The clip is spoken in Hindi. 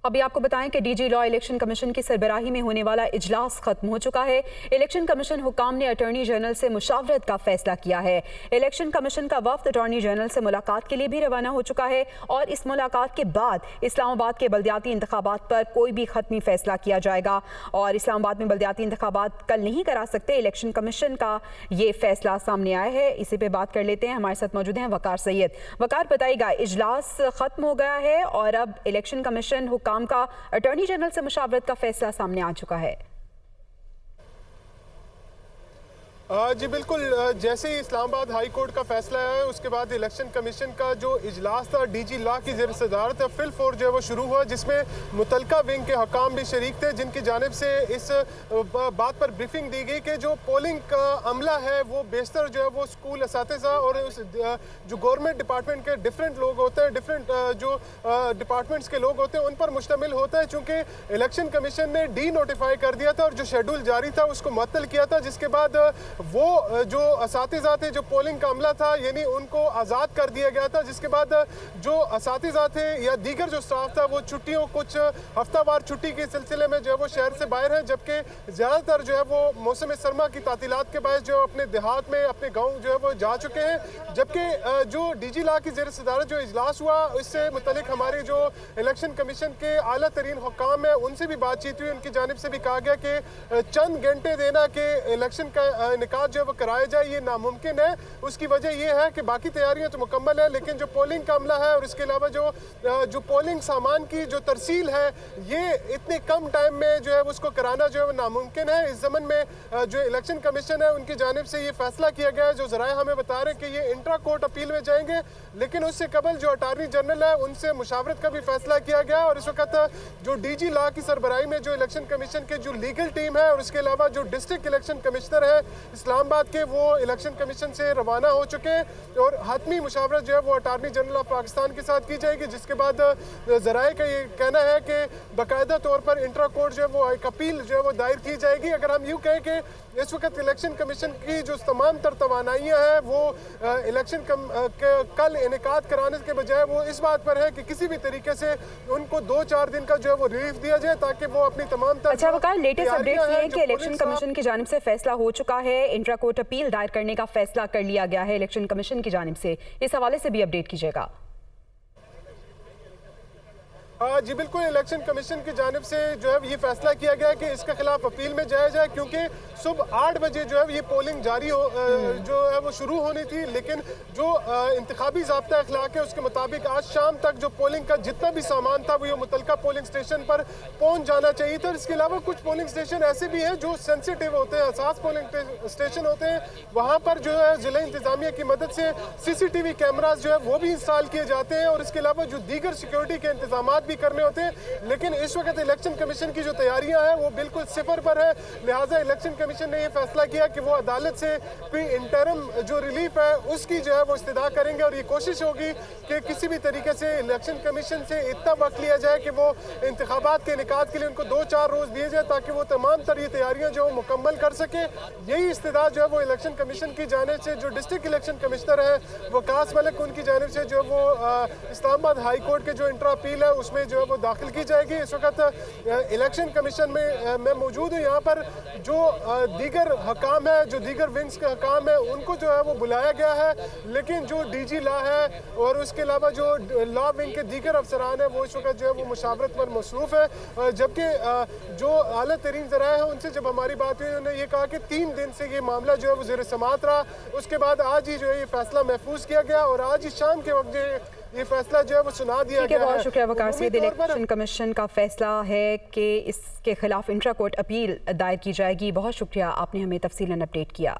अभी आपको बताएं कि डीजी लॉ इलेक्शन कमीशन की सरबराही में होने वाला इजलास खत्म हो चुका है। इलेक्शन कमीशन हुकाम ने अटॉर्नी जनरल से मुशावरत का फैसला किया है। इलेक्शन कमीशन का वफ्द अटॉर्नी जनरल से मुलाकात के लिए भी रवाना हो चुका है और इस मुलाकात के बाद इस्लामाबाद के बल्दियाती इंतखाबात पर कोई भी खत्मी फैसला किया जाएगा। और इस्लामाबाद में बल्दियाती इंतखाबात कल नहीं करा सकते, इलेक्शन कमीशन का ये फैसला सामने आया है। इसी पे बात कर लेते हैं। हमारे साथ मौजूद हैं वकार सैयद। वकार, बताइएगा, इजलास खत्म हो गया है और अब इलेक्शन कमीशन हुकाम का अटॉर्नी जनरल से मुशावरत का फैसला सामने आ चुका है। जी बिल्कुल, जैसे ही इस्लामाबाद हाई कोर्ट का फैसला है उसके बाद इलेक्शन कमीशन का जो इजलास था डीजी लॉ की ज़ेर सदारत फिल फोर जो है वो शुरू हुआ, जिसमें मुतलका विंग के हुकाम भी शरीक थे, जिनकी जानिब से इस बात पर ब्रीफिंग दी गई कि जो पोलिंग का अमला है वो बेशतर जो है वो स्कूल असातिज़ा और उस जो गवर्नमेंट डिपार्टमेंट के डिफरेंट लोग होते हैं, डिफरेंट जो डिपार्टमेंट्स के लोग होते हैं उन पर मुश्तमिल होता है। चूँकि इलेक्शन कमीशन ने डी नोटिफाई कर दिया था और जो शेड्यूल जारी था उसको मुअत्तल किया था, जिसके बाद वो जो असातिज़ा थे, जो पोलिंग का अमला था, यानी उनको आज़ाद कर दिया गया था। जिसके बाद जो असातिज़ा थे या दीगर जो स्टाफ था वो छुट्टियों, कुछ हफ्तावार छुट्टी के सिलसिले में जो है वो शहर से बाहर हैं, जबकि ज़्यादातर जो है वो मौसम सरमा की तातीलात के बायस जो अपने देहात में, अपने गाँव जो है वो जा चुके हैं। जबकि जो डीजी लॉ की ज़ेर सदारत जो इजलास हुआ इससे मुतल्लिक हमारे जो इलेक्शन कमीशन के आला तरीन हुक्काम है उनसे भी बातचीत हुई। उनकी जानिब से भी कहा गया कि चंद घंटे देना कि इलेक्शन का इनेकाद जो है वो कराया जाए ये नामुमकिन है। उसकी वजह यह है कि बाकी तैयारियां तो मुकम्मल है, लेकिन जो पोलिंग का अमला है और इसके अलावा जो पोलिंग सामान की जो तरसील है ये इतने कम टाइम में जो है उसको कराना जो है वो नामुमकिन है। इस ज़मन में जो इलेक्शन कमीशन है उनकी जानिब से ये फैसला किया गया है, जो ज़राए हमें बता रहे हैं कि ये इंट्रा कोर्ट अपील में जाएंगे, लेकिन उससे कबल जो अटॉर्नी जनरल है उनसे मुशावरत का भी फैसला किया गया। और इस वक्त जो डीजी लॉ की सरबराही में जो इलेक्शन कमीशन के जो लीगल टीम है और इसके अलावा जो डिस्ट्रिक्ट इलेक्शन कमिश्नर है इस्लामाबाद के, वो इलेक्शन कमीशन से रवाना हो चुके हैं और हतमी मुशावरत जो है वो अटॉर्नी जनरल ऑफ पाकिस्तान के साथ की जाएगी। जिसके बाद ज़राए का ये कहना है कि बाकायदा तौर पर इंट्रा कोर्ट जो है वो एक अपील जो है वो दायर की जाएगी। अगर हम यूँ कहें कि इस वक्त इलेक्शन कमीशन की जो तमाम तर तवानाइयाँ हैं वो इलेक्शन कल इनेकाद कराने के बजाय वो इस बात पर है कि किसी भी तरीके से उनको 2-4 दिन का जो है वो रिलीफ दिया जाए ताकि वो अपनी तमाम अच्छा वकार, लेटेस्ट अपडेट ये है कि इलेक्शन कमीशन की जानिब से फैसला हो चुका है, इंट्रा कोर्ट अपील दायर करने का फैसला कर लिया गया है इलेक्शन कमीशन की जानिब से। इस हवाले से भी अपडेट कीजिएगा। जी बिल्कुल, इलेक्शन कमीशन की जानिब से जो है ये फैसला किया गया कि इसके खिलाफ अपील में जाया जाए, क्योंकि सुबह 8 बजे जो है ये पोलिंग जारी जो है वो शुरू होनी थी, लेकिन जो इंतखाबी ज़ाब्ता अखलाक है उसके मुताबिक आज शाम तक जो पोलिंग का जितना भी सामान था वो मुतलका पोलिंग स्टेशन पर पहुँच जाना चाहिए था। इसके अलावा कुछ पोलिंग स्टेशन ऐसे भी हैं जो सेंसिटिव होते हैं, हसास पोलिंग स्टेशन होते हैं, वहाँ पर जो है ज़िला इंतज़ामिया की मदद से CCTV कैमराज जो है वो भी इंस्टॉल किए जाते हैं और इसके अलावा जो दीगर सिक्योरिटी के इंतजाम करने होते हैं। लेकिन इस वक्त इलेक्शन कमीशन की जो तैयारियां हैं वो बिल्कुल सिफर पर है, लिहाजा इलेक्शन कमीशन ने ये फैसला किया कि वो अदालत से कोई इंटरम जो रिलीफ है उसकी जो है वो इस्तदा करेंगे और ये कोशिश होगी कि किसी भी तरीके से इलेक्शन कमीशन से इतना वक्त लिया जाए कि वो इंतखाबात के इनेकाद के लिए उनको 2-4 रोज दिए जाए ताकि वो तमाम तर ये तैयारियां जो मुकम्मल कर सके। यही इस्तदा जो है वो इलेक्शन कमीशन की जानिब से जो डिस्ट्रिक्ट इलेक्शन कमिश्नर है वकास मलिक, उनकी जानिब से जो है वो इस्लामाबाद हाई कोर्ट के जो इंट्रा अपील है उसमें जो है वो दाखिल की जाएगी। इस वक्त इलेक्शन कमीशन में मैं मौजूद हूँ। यहाँ पर जो दीगर हकाम है, जो दीगर विंग्स के हकाम है उनको जो है वो बुलाया गया है, लेकिन जो डीजी लॉ है और उसके अलावा जो लॉ विंग के दीगर अफसरान है वो इस वक्त जो है वो मुशावरत पर मसरूफ़ है। जबकि जो आला तरीन ज़राए हैं उनसे जब हमारी बात हुई उन्होंने ये कहा कि 3 दिन से ये मामला जो है वो ज़ेर समात रहा, उसके बाद आज ही जो है ये फैसला महफूज किया गया और आज ही शाम के वक्त ये फैसला जो है वो सुना दिया गया है। बहुत शुक्रिया वकार सैयद। इलेक्शन कमीशन का फैसला है कि इसके खिलाफ इंट्रा कोर्ट अपील दायर की जाएगी। बहुत शुक्रिया, आपने हमें तफसीलन अपडेट किया।